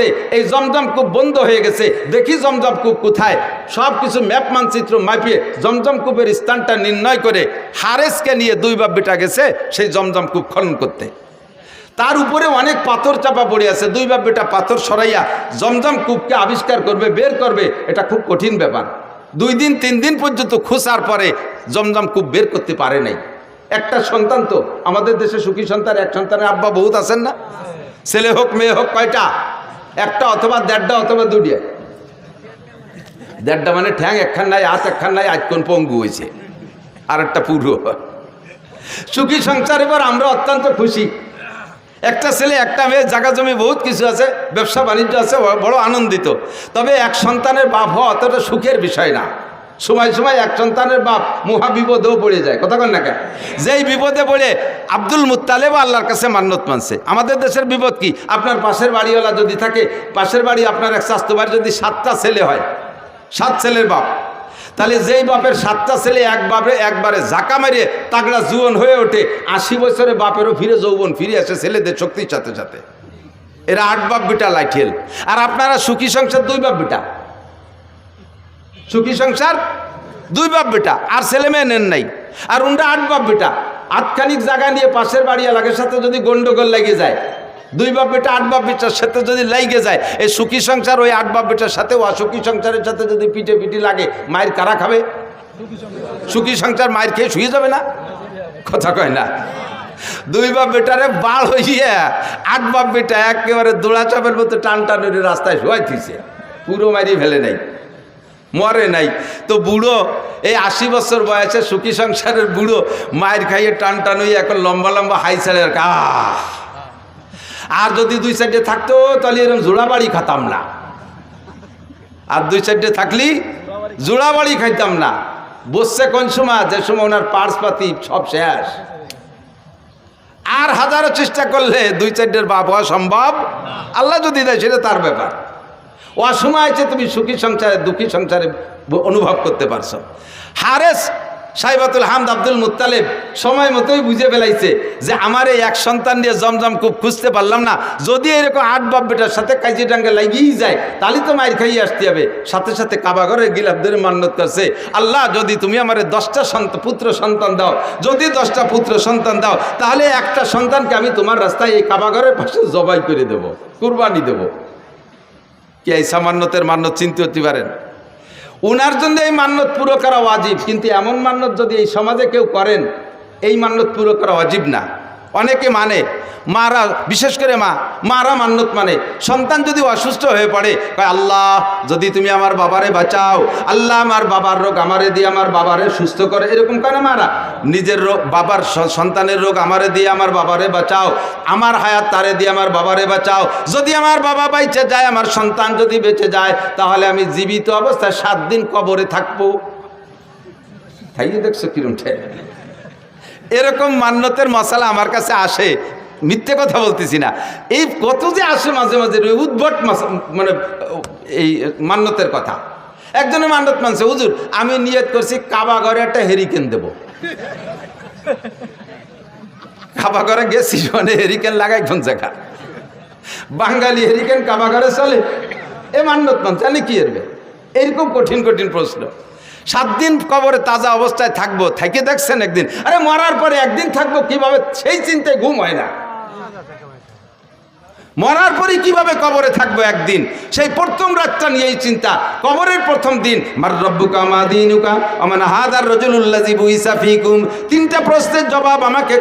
করতে এই জমজম কূপ বন্ধ হয়ে গেছে, দেখি জমজম কূপ কোথায়। সব কিছু ম্যাপ মানচিত্র মাপিয়ে জমজম কূপের স্থানটা নির্ণয় করে হারেসকে নিয়ে 2 বাপ বেটা গেছে সেই জমজম কূপ খনন করতে। তার উপরে অনেক পাথর চাপা পড়ে আছে, 2 বাপ বেটা পাথর সরাইয়া জমজম কূপকে আবিষ্কার করবে, বের করবে, এটা খুব কঠিন ব্যাপার। 2 দিন 3 দিন পর্যন্ত খোঁজার পরে জমজম কূপ বের করতে পারে নাই। একটা সন্তান, তো আমাদের দেশে সুখী সন্তান, এক সন্তানের আব্বা বহুত আছেন না? ছেলে হোক মেয়ে হোক কয়টা? একটা অথবা 1.5টা অথবা 2টা। 1.5টা মানে ঠ্যাং একখান নাই, হাত একখান নাই, আজ কোন পঙ্গু হয়েছে, আর একটা পুরো। সুখী সংসার এবার আমরা অত্যন্ত খুশি। একটা ছেলে একটা মেয়ে, জায়গা জমি বহুত কিছু আছে, ব্যবসা বাণিজ্য আছে, বড় আনন্দিত। তবে এক সন্তানের বাপ হওয়া অতটা সুখের বিষয় না। সময় সময় এক সন্তানের বাপ মহা বিপদেও পড়ে যায়, কথা কন না কেন? যেই বিপদে পড়ে আব্দুল মুত্তালেব আল্লাহর কাছে মান্নত মানছে। আমাদের দেশের বিপদ কি? আপনার পাশের বাড়িওয়ালা যদি থাকে, পাশের বাড়ি আপনার এক স্বাস্থ্য বাড়ি যদি 7টা ছেলে হয়, 7 ছেলের বাপ, তাহলে যেই বাপের 7টা ছেলে একবারে ঝাঁকা মারিয়ে তাগড়া জুয়ন হয়ে ওঠে, 80 বছরে বাপেরও ফিরে যৌবন ফিরে আসে ছেলেদের শক্তির সাথে সাথে। এরা 8 বাপ বেটা লাইঠেল। আর আপনারা সুখী সংসার 2 বাপ বেটা, সুখী সংসার 2 বাপ বেটা, আর ছেলে মেয়ে নেন নাই। আর উনরা 8 বাপ বেটা, আটখানিক জায়গা নিয়ে পাশের বাড়ি এলাকার সাথে যদি গন্ডগোল লেগে যায়, 2 বাপ বেটা 8 বাপ বেটার সাথে যদি লাগে যায়, এই সুখী সংসার ওই 8 বাপ বেটার সাথে অসুখী সংসারের সাথে যদি পিঠে পিঠি লাগে, মায়ের কারা খাবে? সুখী সংসার মায়ের খেয়ে শুয়ে যাবে না? কথা কয় না? 2 বাপ বেটারে বাল হইয়া 8 বাপ বেটা একেবারে দোড়াচাপের মতো টান টান রাস্তায় শুয়াই দিছে, পুরো মারি ফেলে নাই, মরে নাই। তো বুড়ো এই 80 বছর বয়সে সুখী সংসারের বুড়ো মায়ের খাইয়ে টান টান হইয়া এখন লম্বা লম্বা হাই ছাড়ে। আর যদি 2 সাইডে থাকতো তাহলে এরকম জোড়া বাড়ি খাতাম না। আর 2 সাইডে থাকলি জোড়া বাড়ি খাইতাম না। বসছে কোন সময়? যে সময় ওনার পার্স পাতি সব শেষ। আর হাজারো চেষ্টা করলে 2 সাইডের বাপ হওয়া সম্ভব। আল্লাহ যদি দেয় সেটা তার ব্যাপার। অসময় আছে তুমি সুখী সংসারে দুঃখী সংসারে অনুভব করতে পারছো। হারেস সাইবাতুল হামদ আব্দুল মুত্তালেব সময় মতোই বুঝে ফেলাইছে যে আমার এই এক সন্তান দিয়ে জমজম কূপ খুঁজতে পারলাম না, যদি এরকম 8 বাপ বেটার সাথে কাজী ডাঙ্গে লাগিয়েই যায় তাহলে তো মায়ের খাইয়ে আসতে হবে। সাথে সাথে কাবা ঘরে গিলাফ ধরে মান্নত করছে, আল্লাহ যদি তুমি আমার 10টা পুত্র সন্তান দাও, যদি 10টা পুত্র সন্তান দাও, তাহলে একটা সন্তানকে আমি তোমার রাস্তায় এই কাবা ঘরের পাশে জবাই করে দেব, কুরবানি দেব। কি এই সামান্যতের মান্যত চিনতে হতে পারেন? উনার জন্য এই মান্যত পুরো করা ওয়াজিব, কিন্তু এমন মান্যত যদি এই সমাজে কেউ করেন, এই মান্যত পুরো করা ওয়াজিব না। অনেকে মানে, মারা বিশেষ করে মারা মান্যত মানে সন্তান যদি অসুস্থ হয়ে পড়ে, কয় আল্লাহ যদি তুমি আমার বাবারে বাঁচাও, আল্লাহ আমার বাবার রোগ আমারে দিয়ে আমার বাবারে সুস্থ করে, এরকম করে মারা। নিজের রোগ বাবার সন্তানের রোগ আমারে দিয়ে আমার বাবারে বাঁচাও, আমার হায়াত তারে দিয়ে আমার বাবারে বাঁচাও, যদি আমার বাবা বেঁচে যায়, আমার সন্তান যদি বেঁচে যায়, তাহলে আমি জীবিত অবস্থায় 7 দিন কবরে থাকবো। তাই দেখছো কিরম ঠে এরকম মান্যতের মশালা আমার কাছে আসে, মিথ্যে কথা বলতেছি না। এই কত যে আসে মাঝে মাঝে উদ্ভট মানে এই মান্যতের কথা। একজনের মান্যত মানছে, হুজুর আমি নিয়ত করছি কাবা ঘরে একটা হেরিকেন দেব। কাবা ঘরে গেছি মানে হেরিকেন লাগাই কোন জায়গা? বাঙালি হেরিকেন কাবা ঘরে চলে? এ মান্যত মানছে, আমি কি এরবে? এরকম কঠিন কঠিন প্রশ্ন। 7 দিন কবরে তাজা অবস্থায় থাকবো, থেকে দেখছেন একদিন? আরে মরার পরে একদিন থাকবো কিভাবে, সেই চিন্তায় ঘুম হয় না। মরার পরে কিভাবে কবরে থাকবো একদিন, সেই প্রথম রাতটা নিয়েই চিন্তা। কবরের প্রথম দিন, মার রব্বুকা মা দীনুকা ওমান হাদার রাজুলুল্লাযী বুইসা ফীকুম, 3টা প্রশ্নের জবাব আমাকে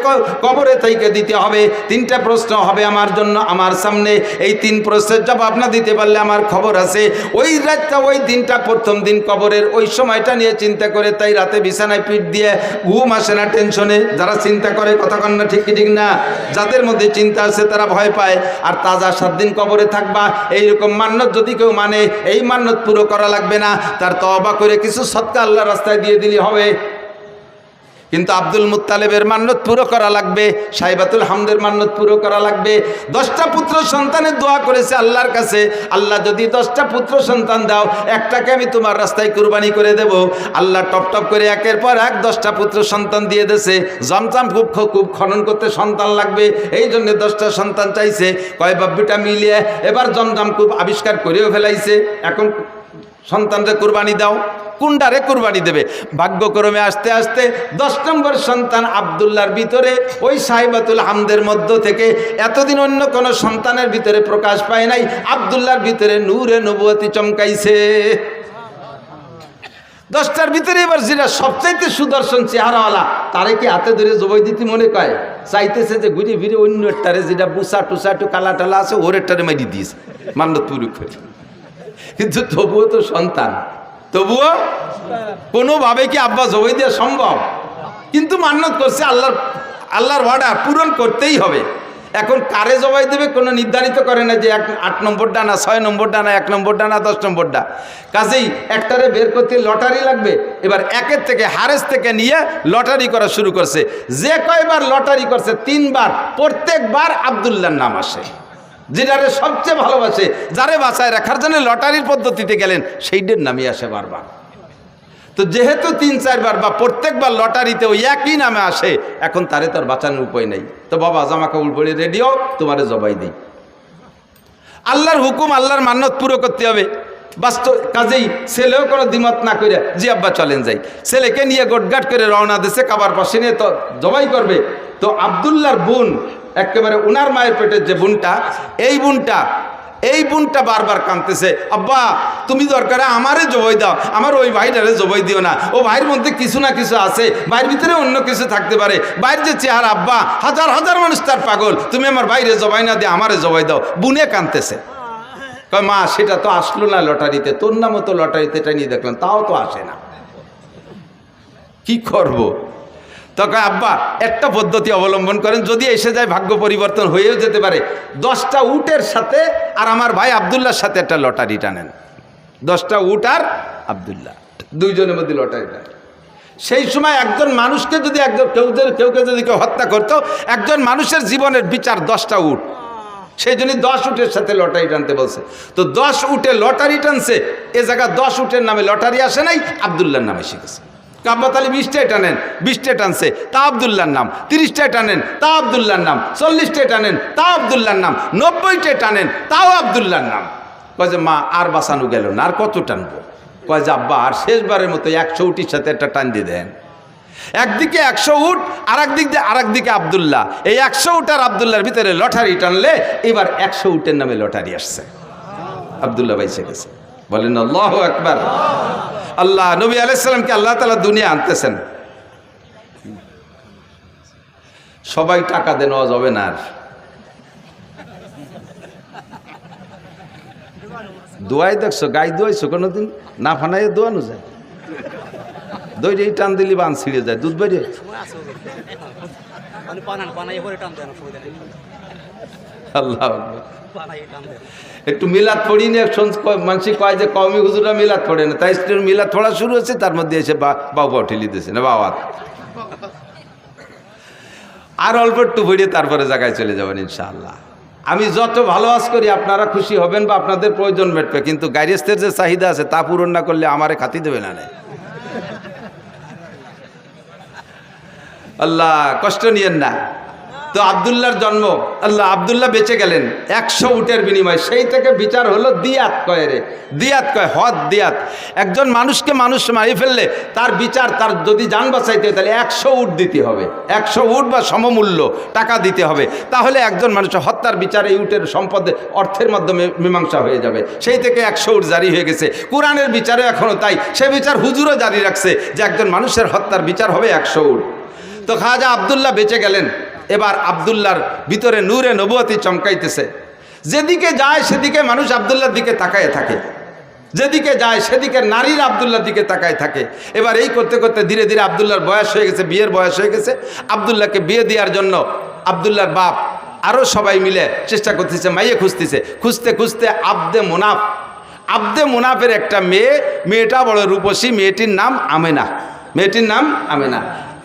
কবরে থেকে দিতে হবে। 3টা প্রশ্ন হবে আমার জন্য, আমার সামনে। এই 3 প্রশ্নের জবাব না দিতে পারলে আমার খবর আছে। ওই রাতটা, ওই দিনটা, প্রথম দিন কবরের ওই সময়টা নিয়ে চিন্তা করে, তাই রাতে বিছানায় পিঠ দিয়ে ঘুম আসে না টেনশনে। যারা চিন্তা করে, কথা কন না ঠিক কি ঠিক না? যাদের মধ্যে চিন্তা আছে তারা ভয় পায়। আর তাজা 7 দিন কবরে থাকবা, এইরকম মান্যত যদি কেউ মানে, এই মান্যত পুরো করা লাগবে না, তার তওবা করে কিছু সদকা আল্লাহর রাস্তায় দিয়ে দিলে হবে। কিন্তু আব্দুল মুত্তালিবের মান্নত পুরো করা লাগবে, সাইবাতুল হামদের মান্নত পুরো করা লাগবে। 10টা পুত্র সন্তানের দোয়া করেছে আল্লাহর কাছে, আল্লাহ যদি 10টা পুত্র সন্তান দাও, একটাকে আমি তোমার রাস্তায় কুরবানি করে দেব। আল্লাহ টপ টপ করে একের পর এক 10টা পুত্র সন্তান দিয়ে দিয়েছে। জমজম খুব খনন করতে সন্তান লাগবে, এই জন্য 10টা সন্তান চাইছে। কয় বাব্বিটা মিলিয়ে এবার জমজম খুব আবিষ্কার করেও ফেলাইছে। এখন সন্তানরে কুরবানি দাও, কোনটারে কুরবানি দেবে? ভাগ্যক্রমে আস্তে আস্তে 10 নম্বর সন্তান আব্দুল্লাহর ভিতরে ওই সাহিবাতুল হামদের মধ্য থেকে এতদিন অন্য কোন সন্তানের ভিতরে প্রকাশ পায় নাই, আব্দুল্লাহর ভিতরে নূরে নবুয়তি চমকাইছে। 10টার ভিতরে এবার যেটা সবচাইতে সুদর্শন চেহারাওয়ালা, তারে কি হাতে ধরে জবাই দিতে মনে কয়? চাইতেছে যে ঘুরে ফিরে অন্য একটারে, যেটা বুসা টুসা একটু কালা টালা আছে, ওর একটারে মারি দিয়েছে মান্নত পুরো করে। কিন্তু তবুও তো সন্তান, তবুও কোনোভাবে কি আব্বা জবাই দেওয়া সম্ভব? কিন্তু মান্নত করছে, আল্লাহর ওয়াদা পূরণ করতেই হবে। এখন কারে জবাই দেবে কোনো নির্ধারিত করে না যে 8 নম্বর ডানা, 6 নম্বর ডানা, 1 নম্বর ডানা, 10 নম্বর ডা। কাজেই একটারে বের করতে লটারি লাগবে। এবার একের থেকে হারেস থেকে নিয়ে লটারি করা শুরু করছে। যে কয়বার লটারি করছে 3 বার, প্রত্যেকবার আব্দুল্লাহর নাম আসে। যেটারে সবচেয়ে ভালোবাসে, যারে বাঁচায় রাখার জন্য লটারির পদ্ধতিতে গেলেন, সেইটার নামই আসে বারবার। তো যেহেতু 3-4 বার বা প্রত্যেকবার লটারিতে ওই একই নামে আসে, এখন তারে তার বাঁচানোর উপায় নেই। তো বাবা জামা কাপড় পরে রেডিও, তোমারে জবাই দিই। আল্লাহর হুকুম, আল্লাহর মান্নত পুরো করতে হবে। বাস্তব কাজেই ছেলেও কোনো দ্বিমত না করে জি আব্বা চলেন যাই, ছেলেকে নিয়ে গোটগাট করে রওনা দিছে, কাবার পাশে নিয়ে তো জবাই করবে। তো আব্দুল্লাহর বোন, একেবারে উনার মায়ের পেটের যে বোনটা, এই বোনটা বারবার কাঁদতেছে, আব্বা তুমি দরকারে আমারে জবাই দাও, আমার ওই ভাইটারে জবাই দিও না। ও ভাইয়ের মধ্যে কিছু না কিছু আছে, ভাইয়ের ভিতরে অন্য কিছু থাকতে পারে। ভাইয়ের যে চেহারা, আব্বা হাজার হাজার মানুষ তার পাগল, তুমি আমার ভাইরে জবাই না দিয়ে আমারে জবাই দাও। বুনে কাঁদতেছে। কয় মা সেটা তো আসলো না লটারিতে, তোর নামও তো লটারিতে নিয়ে দেখলাম, তাও তো আসে না, কি করব? তখন আব্বা একটা পদ্ধতি অবলম্বন করেন, যদি এসে যায় ভাগ্য পরিবর্তন হয়েও যেতে পারে। 10টা উটের সাথে আর আমার ভাই আব্দুল্লাহর সাথে একটা লটারি টানেন। 10টা উট আর আব্দুল্লাহ, দুইজনের মধ্যে লটারি টানেন। সেই সময় একজন মানুষকে যদি কেউকে যদি কেউ হত্যা করতো, একজন মানুষের জীবনের বিচার 10টা উট। সেই জন্য 10 উটের সাথে লটারি টানতে বলছে। তো 10 উটে লটারি টানছে, এ জায়গায় 10 উটের নামে লটারি আসে নাই, আব্দুল্লাহর নামে শিখেছে। কাব্বাত আলী 20টায় টানেন, 20টে টানছে, তা আব্দুল্লাহর নাম। 30টায় টানেন, তা আব্দুল্লাহর নাম। 40টায় টানেন, তা আব্দুল্লাহর নাম। 90টায় টানেন, তাও আব্দুল্লাহর নাম। কয় যে মা আর বাঁচানো গেল না, আর কত টানবো? কয় যে আব্বা আর শেষবারের মতো 100 উটির সাথে একটা টান দিয়ে দেন। একদিকে 100 উট, আরেকদিকে আব্দুল্লাহ। এই 100 উট আর আব্দুল্লাহর ভিতরে লটারি টানলে এবার 100 উটের নামে লটারি আসছে। আব্দুল্লাহ বাইসে গেছে। বলেন আল্লাহু আকবার। আল্লাহ নবী আলাইহিস সালামকে আল্লাহ তাআলা দুনিয়া আনতেছেন। সবাই টাকা দেন, নেওয়া যাবে না। আর দোয়াই দেখছো, গাই দোয়াইছো কোনোদিন? না ফানাই দোয়ানো যায়? দইরে টান দিলি বান ছিঁড়ে যায়, দুধ বেরিয়ে। আল্লাহ একটু মিলাদ পড়ি না, মানুষ কয় যে কওমি হুজুরা মিলাদ পড়ে না, তাই মিলাদ পড়া শুরু হচ্ছে, তার মধ্যে এসে বাবা ঠেলি দিয়েছে না বাবা। আর অল্প একটু পড়িয়ে তারপরে জায়গায় চলে যাবেন ইনশাআল্লাহ। আমি যত ভালো আজ করি আপনারা খুশি হবেন বা আপনাদের প্রয়োজন মেটবে, কিন্তু গাইরেস্তের যে চাহিদা আছে তা পূরণ না করলে আমারে খাতি দেবে না। আল্লাহ কষ্ট নিয়েন না। তো আব্দুল্লাহর জন্ম, আল্লাহ আব্দুল্লাহ বেঁচে গেলেন 100 উটের বিনিময়ে। সেই থেকে বিচার হলো দিয়াত কয় রে, দিয়াত কয় হদ দিয়াত। একজন মানুষকে মানুষ মারি ফেললে তার বিচার, তার যদি যান বাঁচাইতে হয় তাহলে 100 উট দিতে হবে, 100 উট বা সমমূল্য টাকা দিতে হবে। তাহলে একজন মানুষের হত্যার বিচার এই উটের সম্পদে অর্থের মাধ্যমে মীমাংসা হয়ে যাবে। সেই থেকে 100 উট জারি হয়ে গেছে। কোরআনের বিচারে এখনও তাই, সে বিচার হুজুরও জারি রাখছে যে একজন মানুষের হত্যার বিচার হবে 100 উট। তো খাজা আব্দুল্লাহ বেঁচে গেলেন। এবার আব্দুল্লাহর ভিতরে নূরে নবুয়তি চমকাইতেছে। যেদিকে যায় সেদিকে মানুষ আব্দুল্লাহর দিকে তাকায় থাকে, যেদিকে যায় সেদিকে নারীর আব্দুল্লাহর দিকে তাকায় থাকে। এবার এই করতে করতে ধীরে ধীরে আব্দুল্লাহর বয়স হয়ে গেছে, বিয়ের বয়স হয়ে গেছে। আব্দুল্লাহকে বিয়ে দেওয়ার জন্য আব্দুল্লাহর বাপ আরও সবাই মিলে চেষ্টা করতেছে, মাইয়ে খুঁজতেছে। খুঁজতে খুঁজতে আব্দে মুনাফের একটা মেয়েটা বড় রূপসী, মেয়েটির নাম আমেনা।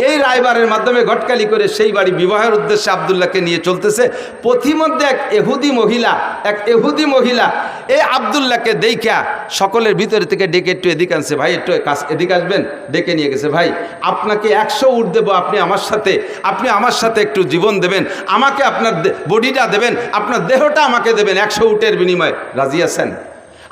এই রায়বারের মাধ্যমে ঘটকালি করে সেই বাড়ি বিবাহের উদ্দেশ্যে আব্দুল্লাহকে নিয়ে চলতেছে। পথিমধ্যে এক এহুদি মহিলা এই আব্দুল্লাহকে দেখা সকলের ভিতরে থেকে ডেকে একটু এদিকে আনছে, ভাই একটু এদিকে আসবেন, ডেকে নিয়ে গেছে, ভাই আপনাকে 100 উট দেবো, আপনি আমার সাথে একটু জীবন দেবেন, আমাকে আপনার বডিটা দেবেন, আপনার দেহটা আমাকে দেবেন, 100 উটের বিনিময়ে রাজি আছেন?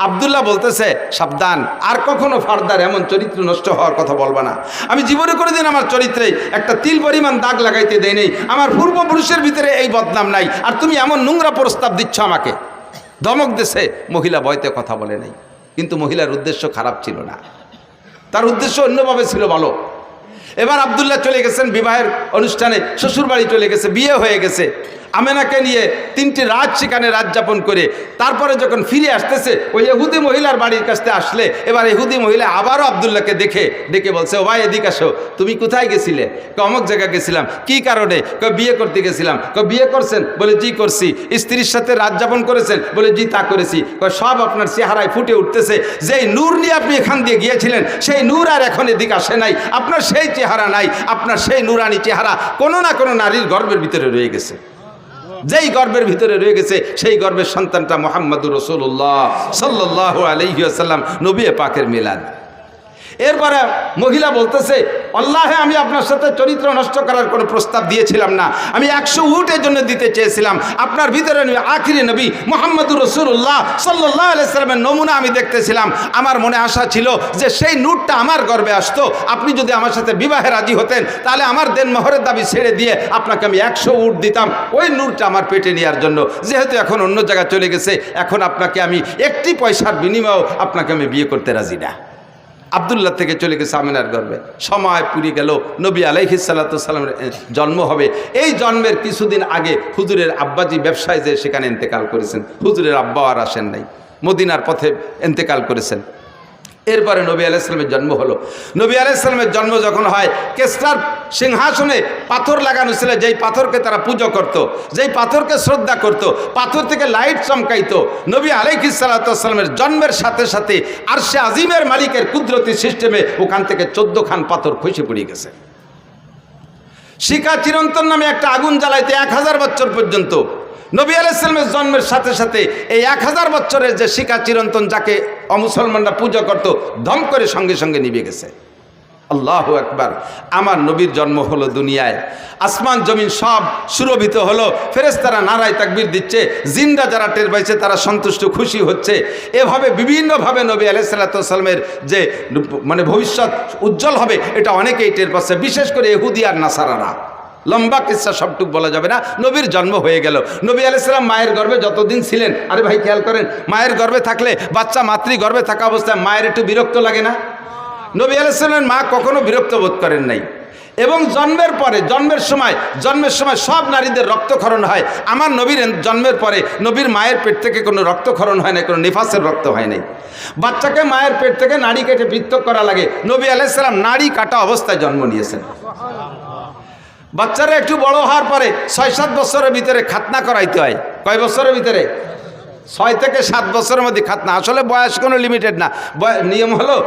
আব্দুল্লাহ বলতেছে, সাবধান, আর কখনো ফার্দার এমন চরিত্র নষ্ট হওয়ার কথা বলবা না। আমি জীবনে কোনোদিন আমার চরিত্রে একটা তিল পরিমাণ দাগ লাগাইতে দেই নেই, আমার পূর্বপুরুষের ভিতরে এই বদনাম নাই, আর তুমি এমন নোংরা প্রস্তাব দিচ্ছ আমাকে। ধমক দেশে মহিলা ভয়তে কথা বলে নাই, কিন্তু মহিলার উদ্দেশ্য খারাপ ছিল না, তার উদ্দেশ্য অন্যভাবে ছিল ভালো। এবার আব্দুল্লাহ চলে গেছেন বিবাহের অনুষ্ঠানে, শ্বশুরবাড়ি চলে গেছে, বিয়ে হয়ে গেছে। আমেনাকে নিয়ে 3টি রাত সেখানে রাত যাপন করে তারপরে যখন ফিরে আসতেছে ওই ইহুদি মহিলার বাড়ির কাছে আসলে, এবার ইহুদি মহিলা আবারও আব্দুল্লাহকে ডেকে বলছে, ও ভাই এদিকে আসো, তুমি কোথায় গেছিলে? অমুক জায়গা গেছিলাম। কি কারণে? বিয়ে করতে গেছিলাম। বিয়ে করছেন? বলে জি করছি। স্ত্রীর সাথে রাত যাপন করেছেন? বলে জি তা করেছি। সব আপনার চেহারায় ফুটে উঠতেছে, যেই নূর নিয়ে আপনি এখান দিয়ে গিয়েছিলেন সেই নূর আর এখন এদিকে আসে নাই, আপনার সেই চেহারা নাই, আপনার সেই নূরানি চেহারা কোনো না কোনো নারীর গর্ভের ভিতরে রয়ে গেছে। যেই গর্ভের ভিতরে রয়ে গেছে সেই গর্ভের সন্তানটা মুহাম্মদুর রাসূলুল্লাহ সাল্লাল্লাহু আলাইহি ওয়াসাল্লাম, নবী পাকের মিলাদ। এরপরে মহিলা বলতেছে, আল্লাহে আমি আপনার সাথে চরিত্র নষ্ট করার কোনো প্রস্তাব দিয়েছিলাম না, আমি 100 উটের জন্য দিতে চেয়েছিলাম। আপনার ভিতরে আখিরি নবী মুহাম্মদুর রাসূলুল্লাহ সাল্লাল্লাহু আলাইহি ওয়াসাল্লামের নমুনা আমি দেখতেছিলাম। আমার মনে আশা ছিল যে সেই নূরটা আমার গর্ভে আসতো, আপনি যদি আমার সাথে বিবাহে রাজি হতেন তাহলে আমার দেন মোহরের দাবি ছেড়ে দিয়ে আপনাকে আমি 100 উট দিতাম, ওই নূরটা আমার পেটে নেওয়ার জন্য। যেহেতু এখন অন্য জায়গায় চলে গেছে, এখন আপনাকে আমি একটি পয়সার বিনিময়েও আপনাকে আমি বিয়ে করতে রাজি না। আব্দুল্লাহ থেকে চলে গেছে আমিনার গর্ভে। সময় পুরিয়ে গেল, নবী আলাইহিস সালাতু ওয়াস সালামের জন্ম হবে। এই জন্মের কিছুদিন আগে হুজুরের আব্বাজি ব্যবসায় যে সেখানে ইন্তেকাল করেছেন। হুজুরের আব্বা আর আসেন নাই, মদিনার পথে ইন্তেকাল করেছেন। এরপরে নবী আলাইহিস সালামের জন্ম হলো। নবী আলাইহিস সালামের জন্ম যখন হয়, কেসরার সিংহাসনে পাথর লাগানো ছিল, যেই পাথরকে তারা পুজো করত, যেই পাথরকে শ্রদ্ধা করত, পাথর থেকে লাইট চমকাইতো। নবী আলাইহিস সালাতু ওয়াস সালামের জন্মের সাথে সাথে আরশে আজিমের মালিকের কুদরতি সিস্টেমে ওখান থেকে 14 খান পাথর খসে পড়ে গেছে। শিখা চিরন্তন নামে একটা আগুন জ্বালাইতে 1000 বছর পর্যন্ত। নবী আলাইহিস সালামের জন্মের সাথে সাথে এই 1000 বছরের যে শিখা চিরন্তন, যাকে অমুসলমানরা পূজা করত, ধম করে সঙ্গে সঙ্গে নিভে গেছে। আল্লাহু আকবার। আমার নবীর জন্ম হলো দুনিয়ায়, আসমান জমিন সব সুরভিত হলো, ফেরেশতারা নারায় তাকবীর দিচ্ছে, জিন্দা যারা টের পাইছে তারা সন্তুষ্ট খুশি হচ্ছে। এভাবে বিভিন্নভাবে নবী আলাইহিস সালাতু ওয়াস সালামের যে ভবিষ্যৎ উজ্জ্বল হবে এটা অনেকেই টের পাচ্ছে, বিশেষ করে ইহুদি আর নাসারারা। লম্বা কিসসা সবটুক বলা যাবে না। নবীর জন্ম হয়ে গেল। নবী আলাইহিস সালাম মায়ের গর্ভে যতদিন ছিলেন, আরে ভাই খেয়াল করেন, মায়ের গর্ভে থাকলে বাচ্চা মাতৃ গর্ভে থাকা অবস্থায় মায়ের একটু বিরক্ত লাগে না? নবী আলাইহিস সালামের মা কখনো বিরক্ত বোধ করেন নাই। এবং জন্মের পরে জন্মের সময় সব নারীদের রক্তক্ষরণ হয়। আমার নবীর জন্মের পরে নবীর মায়ের পেট থেকে কোনো রক্তক্ষরণ হয় না, কোনো নিফাসের রক্ত হয় নাই। বাচ্চাকে মায়ের পেট থেকে নাড়ি কেটে পৃথক করা লাগে, নবী আলাইহিস সালাম নাড়ি কাটা অবস্থায় জন্ম নিয়েছেন। বাচ্চারা একটু বড় হওয়ার পরে 6-7 বছরের ভিতরে খাতনা করাইতে হয়। কয় বছরের ভিতরে? 6 থেকে 7 বছরের মধ্যে খাতনা। আসলে বয়স কোনো লিমিটেড না, নিয়ম হলো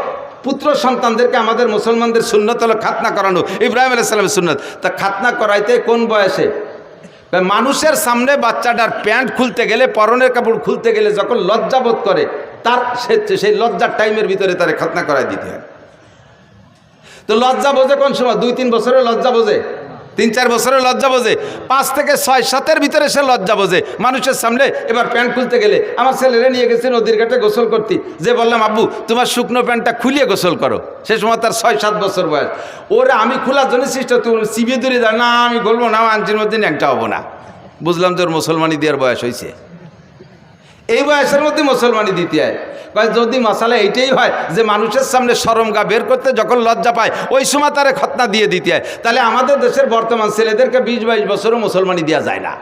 পুত্র সন্তানদেরকে আমাদের মুসলমানদের সুন্নত হলো খাতনা করানো, ইব্রাহিম আলাইহিস সালামের সুন্নত। তা খাতনা করাইতে কোন বয়সে? মানুষের সামনে বাচ্চাটার প্যান্ট খুলতে গেলে, পরনের কাপড় খুলতে গেলে যখন লজ্জা বোধ করে, তার সেই লজ্জার টাইমের ভিতরে তারে খাতনা করাই দিতে হয়। তো লজ্জা বোঝে কোন সময়? 2-3 বছরের লজ্জা বোঝে, 3-4 বছরের লজ্জা বোঝে, 5 থেকে 6-7-এর ভিতরে সে লজ্জা বোঝে মানুষের সামনে। এবার প্যান্ট খুলতে গেলে, আমার ছেলেরে নিয়ে গেছে নদীর ঘাটে গোসল করতে, যে বললাম আব্বু তোমার শুকনো প্যান্টটা খুলিয়ে গোসল করো, সে সময় তার 6-7 বছর বয়স। ওরা আমি খোলার জন্য চেষ্টা, তুমি চিবিয়ে দূরে দাও, না আমি বলবো না, আঞ্চির মধ্যে ন্যাংটা হবো না। বুঝলাম যে ওর মুসলমানি দেওয়ার বয়স হয়েছে, এই বয়সের মধ্যে মুসলমানি দিতে হয়। যদি মশালা এইটাই হয় যে মানুষের সামনে শরম গা বের করতে যখন লজ্জা পায় ওই সময় তারা খতনা দিয়ে দিতে হয়, তাহলে আমাদের দেশের বর্তমান ছেলেদেরকে 20-22 বছরও মুসলমানি দেওয়া যায় না।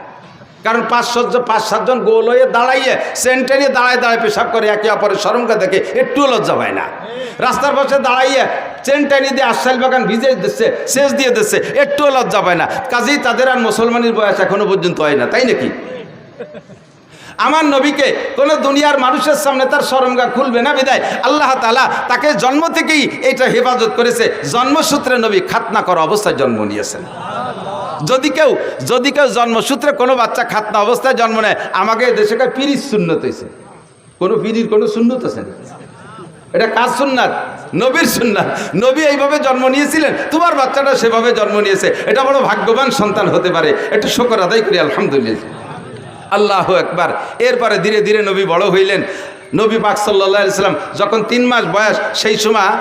কারণ 5-7 জন গোল হয়ে দাঁড়াইয়ে সেন্টে নিয়ে দাঁড়ায় পেশাব করে, একে অপরের শরমকে দেখে একটুও লজ্জা হয় না। রাস্তার পাশে দাঁড়াইয়ে চেন টানি দিয়ে আশাইল বাগান ভিজে দিচ্ছে, সেচ দিয়ে দিচ্ছে, একটুও লজ্জা পায় না। কাজেই তাদের আর মুসলমানির বয়স এখনো পর্যন্ত হয় না, তাই নাকি? আমার নবীকে কোনো দুনিয়ার মানুষের সামনে তার শরমগা খুলবে না, বিদায় আল্লাহ তাআলা তাকে জন্ম থেকেই এটা হেফাজত করেছে। জন্মসূত্রে নবী খাতনা করা অবস্থায় জন্ম নিয়েছেন। যদি কেউ জন্মসূত্রে কোনো বাচ্চা খাতনা অবস্থায় জন্ম নেয়, আমাকে দেশে পিরির সুন্নত হয়েছে। কোনো পিরির কোনো সুন্নত আছে না, এটা কার সুন্নাত? নবীর সুন্নাত। নবী এইভাবে জন্ম নিয়েছিলেন, তোমার বাচ্চাটা সেভাবে জন্ম নিয়েছে। এটা বড় ভাগ্যবান সন্তান হতে পারে। একটু শুকর আদায় করি আলহামদুলিল্লাহ, আল্লাহু আকবার। এরপরে ধীরে ধীরে নবী বড় হইলেন। নবী পাক সাল্লাল্লাহু আলাইহি সাল্লাম যখন 3 মাস বয়স, সেই সময়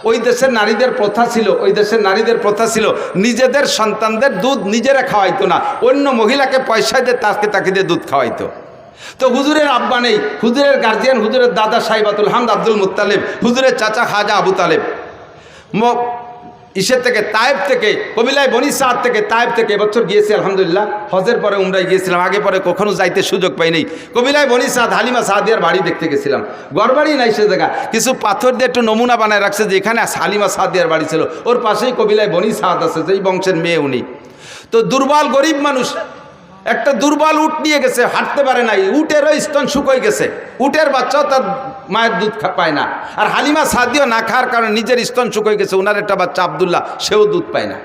ওই দেশের নারীদের প্রথা ছিল নিজেদের সন্তানদের দুধ নিজেরা খাওয়াইতো না, অন্য মহিলাকে পয়সা দিয়ে তাকে দিয়ে দুধ খাওয়াইতো। তো হুজুরের আব্বা নেই, হুজুরের গার্জিয়ান হুজুরের দাদা সাইবাতুল হামদ আব্দুল মুত্তালিব, হুজুরের চাচা খাজা আবু তালেব ইসের থেকে তায়েব থেকে, কবিলায় বনি সাদ থেকে, তায়েব থেকে এবছর গিয়েছি আলহামদুলিল্লাহ। হজের পরে উমরায় গিয়েছিলাম, আগে পরে কখনো যাইতে সুযোগ পাই নাই। কবিলায় বনি সাদ হালিমা সাদিয়ার বাড়ি দেখতে গেছিলাম। গড়বাড়ি নাই সে জায়গা, কিছু পাথর দিয়ে একটু নমুনা বানায় রাখছে যে এখানে হালিমা সাদিয়ার বাড়ি ছিল। ওর পাশেই কবিলায় বনি সাদ আছে, যেই বংশের মেয়ে উনি। তো দুর্বল গরিব মানুষ, একটা দুর্বল উট নিয়ে গেছে, হাঁটতে পারে নাই, উটেরও স্তন শুকিয়ে গেছে, উটের বাচ্চাও তার মায়ের দুধ পায় না। আর হালিমা সাদিও না খাওয়ার কারণে নিজের স্তন শুকিয়ে গেছে, ওনার একটা বাচ্চা আব্দুল্লাহ, সেও দুধ পায় না।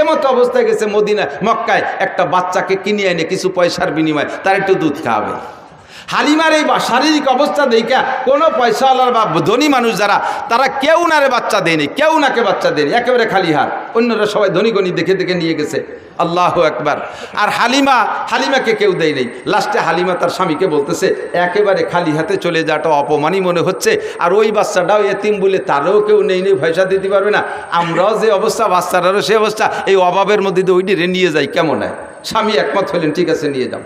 এমতো অবস্থায় গেছে মদিনা মক্কায় একটা বাচ্চাকে কিনে এনে কিছু পয়সার বিনিময়ে তার একটু দুধ খাওয়াবে। হালিমার এই শারীরিক অবস্থা দেখা কোনো পয়সাওয়ালার বা ধনী মানুষ যারা, তারা কেউ নারে বাচ্চা দেয়নি, কেউ নাকে বাচ্চা দেয়নি, একেবারে খালি হাত। অন্যরা সবাই ধনী গণী দেখে দেখে নিয়ে গেছে। আল্লাহু আকবার। আর হালিমাকে কেউ দেয় নেই। লাস্টে হালিমা তার স্বামীকে বলতেছে, একেবারে খালি হাতে চলে যাওয়াটা অপমানই মনে হচ্ছে, আর ওই বাচ্চাটাও এতিম বলে তারও কেউ নেই পয়সা দিতে পারবে না, আমরাও যে অবস্থা বাচ্চাটারও সে অবস্থা, এই অভাবের মধ্যে দিয়ে ওইটি নিয়ে যাই, কেমন হয়? স্বামী একমত হলেন, ঠিক আছে নিয়ে যাও,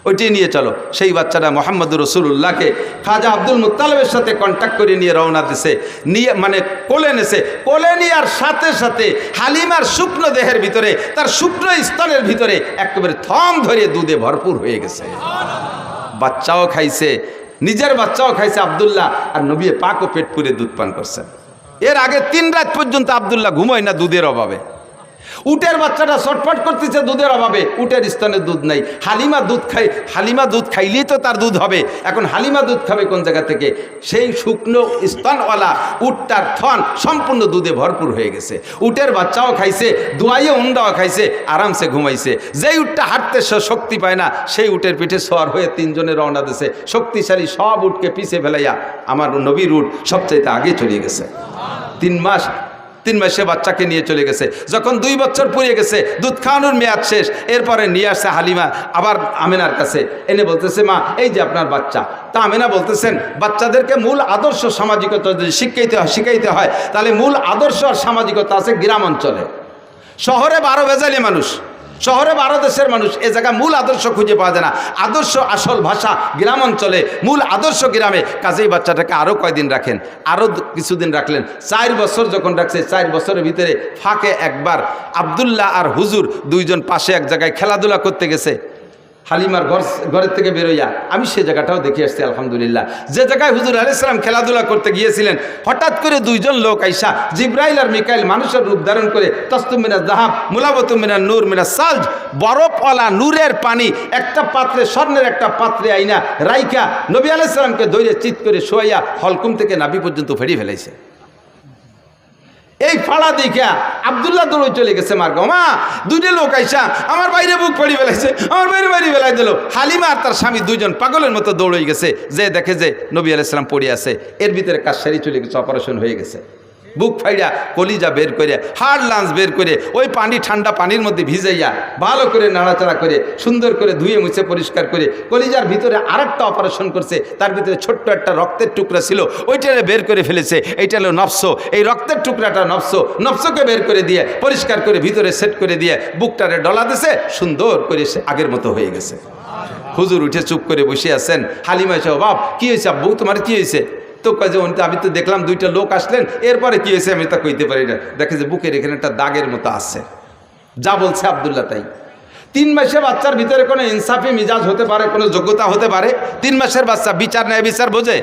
ওইটি নিয়ে চলো। সেই বাচ্চাটা মোহাম্মদুর রাসূলুল্লাহকে খাজা আব্দুল মুত্তালিবের সাথে কন্ট্যাক্ট করে নিয়ে রওনা দিছে, নিয়ে মানে কোলে নেছে। কোলে নেওয়ার সাথে সাথে হালিমার শুকনো দেহের ভিতরে, তার শুকনো স্তনের ভিতরে একেবারে থম ধরে দুধে ভরপুর হয়ে গেছে। বাচ্চাও খাইছে, নিজের বাচ্চাও খাইছে আব্দুল্লাহ, আর নবী পাকও পেট পুরে দুধ পান করছেন। এর আগে 3 রাত পর্যন্ত আব্দুল্লাহ ঘুমোয় না দুধের অভাবে। উটের বাচ্চাটা ছটফট করতেছে দুধের অভাবে, উটের স্তনে দুধ নাই। হালিমা দুধ খাইলেই তো তার দুধ হবে। এখন হালিমা দুধ খাবে কোন জায়গা থেকে? সেই শুকনো স্তনওয়ালা উটটার থন সম্পূর্ণ দুধে ভরপুর হয়ে গেছে। উটের বাচ্চাও খাইছে, দোয়াইয়ে উন্ডাও খাইছে, আরামসে ঘুমাইছে। যেই উটটা হাঁটতে শক্তি পায় না, সেই উটের পিঠে সওয়ার হয়ে 3 জনে রওনা দিছে। শক্তিশালী সব উটকে পিছে ফেলাইয়া আমার নবীর উট সবচাইতে আগে চলে গেছে। 3 মাসে বাচ্চাকে নিয়ে চলে গেছে। যখন 2 বছর পুড়িয়ে গেছে, দুধ খাওয়ানোর মেয়াদ শেষ, এরপরে নিয়ে আসছে হালিমা আবার আমেনার কাছে, এনে বলতেছে, মা এই যে আপনার বাচ্চা। তা আমেনা বলতেছেন, বাচ্চাদেরকে মূল আদর্শ সামাজিকতা যদি শিখাইতে হয়, তাহলে মূল আদর্শ আর সামাজিকতা আছে গ্রাম অঞ্চলে। শহরে 12 বেজালি মানুষ, শহরে 12 দেশের মানুষ, এ জায়গায় মূল আদর্শ খুঁজে পাওয়া যায় না। আদর্শ আসল ভাষা গ্রাম অঞ্চলে, মূল আদর্শ গ্রামে। কাজেই বাচ্চাটাকে আরও কয়দিন রাখেন, আরও কিছুদিন রাখলেন। 4 বছর যখন রাখছে, 4 বছরের ভিতরে ফাঁকে একবার আব্দুল্লাহ আর হুজুর 2 জন পাশে এক জায়গায় খেলাধুলা করতে গেছে। হালিমার ঘরের থেকে বেরোইয়া আমি সে জায়গাটাও দেখে আসছি আলহামদুলিল্লাহ। যে জায়গায় হুজুর আলাইহিস সালাম খেলাধুলা করতে গিয়েছিলেন, হঠাৎ করে 2 জন লোক আইসা, জিব্রাইল আর মিকাইল, মানুষের রূপ ধারণ করে, তসতুম মিনাজ যাহাব মুলাবাতুম মিনান নূর মিনাস সালজ, বরফওয়ালা নূরের পানি একটা পাত্রে, স্বর্ণের একটা পাত্রে আইনা রাইখা নবী আলাইহিস সালামকে ধরে চিৎ করে শোয়াইয়া হলকুম থেকে নাভি পর্যন্ত ফেরি ফেলাইছে। এই ফাড়া দেখা আব্দুল্লাহ দৌড়ে চলে গেছে, মার গো মা, 2 লোক আইসা আমার বাইরে বুক পড়ি ফেলাইছে, আমার বাইরে ফেলাই দিল। হালিমা আর তার স্বামী 2 জন পাগলের মতো দৌড়ে গেছে, যে দেখে যে নবী আলাইহিস সালাম পড়ে আছে। এর ভিতরে কাজ সারি চলে গেছে, অপারেশন হয়ে গেছে। বুক ফাইড়া কলিজা বের করে, হাড় লাঞ্চ বের করে, ওই পানি ঠান্ডা পানির মধ্যে ভিজাইয়া ভালো করে নাড়াচাড়া করে, সুন্দর করে ধুয়ে মুছে পরিষ্কার করে, কলিজার ভিতরে আরেকটা অপারেশন করছে। তার ভিতরে ছোট্ট একটা রক্তের টুকরা ছিল, ওইটারে বের করে ফেলেছে। এইটা হলো নফস। এই রক্তের টুকরাটা নফসকে বের করে দিয়ে পরিষ্কার করে ভিতরে সেট করে দিয়ে বুকটারে ডলা দিছে, সুন্দর করে সে আগের মতো হয়ে গেছে। হুজুর উঠে চুপ করে বসে আছেন। হালিমা এসে, বাপ কি হয়েছে আব্বু, তোমার কি হয়েছে? তো কাজে আমি তো দেখলাম 2টা লোক আসলেন, এরপরে কি হয়েছে আমি তা কইতে পারি না। দেখে যে বুকের এখানে একটা দাগের মতো আছে। যা বলছে আব্দুল্লাহ তাই। 3 মাসের বাচ্চার ভিতরে কোনো ইনসাফি মিজাজ হতে পারে, কোনো যোগ্যতা হতে পারে? 3 মাসের বাচ্চা বিচার ন্যায় বিচার বোঝে?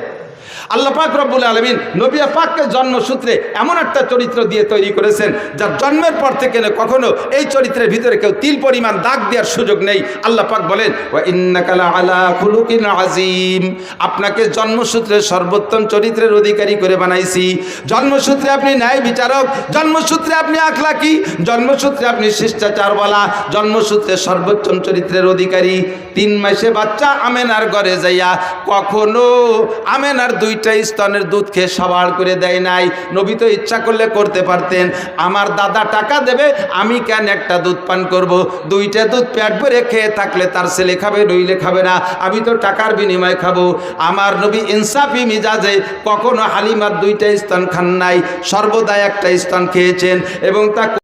আল্লাহ পাক রব্বুল আলামিন নবী পাককে জন্মসূত্রে এমন একটা চরিত্র দিয়ে তৈরি করেছেন, যার জন্মের পর থেকে কখনো এই চরিত্রের ভিতরে কেউ তিল পরিমাণ দাগ দেওয়ার সুযোগ নেই। আল্লাহ পাক বলেন, ওয়া ইন্নাকা লাআলা খুলুকিন আযীম, আপনাকে জন্মসূত্রে সর্বোত্তম চরিত্রের অধিকারী করে বানাইছি। জন্মসূত্রে আপনি ন্যায় বিচারক, জন্মসূত্রে আপনি আখলাকি, জন্মসূত্রে আপনি শিষ্টাচারওয়ালা, জন্মসূত্রে সর্বোত্তম চরিত্রের অধিকারী। 3 মাসে বাচ্চা আমেনার ঘরে যাইয়া কখনো আমেনার 2টা স্তনের দুধ খেয়ে সাবাড় করে দেয় নাই। নবী তো ইচ্ছা করলে করতে পারতেন, আমার দাদা টাকা দেবে, আমি কেন একটা দুধ পান করব? 2টা দুধ পেট ভরে খেয়ে থাকলে তার ছেলে খাবে, নইলে খাবে না, আমি তো টাকার বিনিময়ে খাবো। আমার নবী ইনসাফি মিজাজে কখনো হালিমার 2টা স্তন খান নাই, সর্বদা একটা স্তন খেয়েছেন এবং তা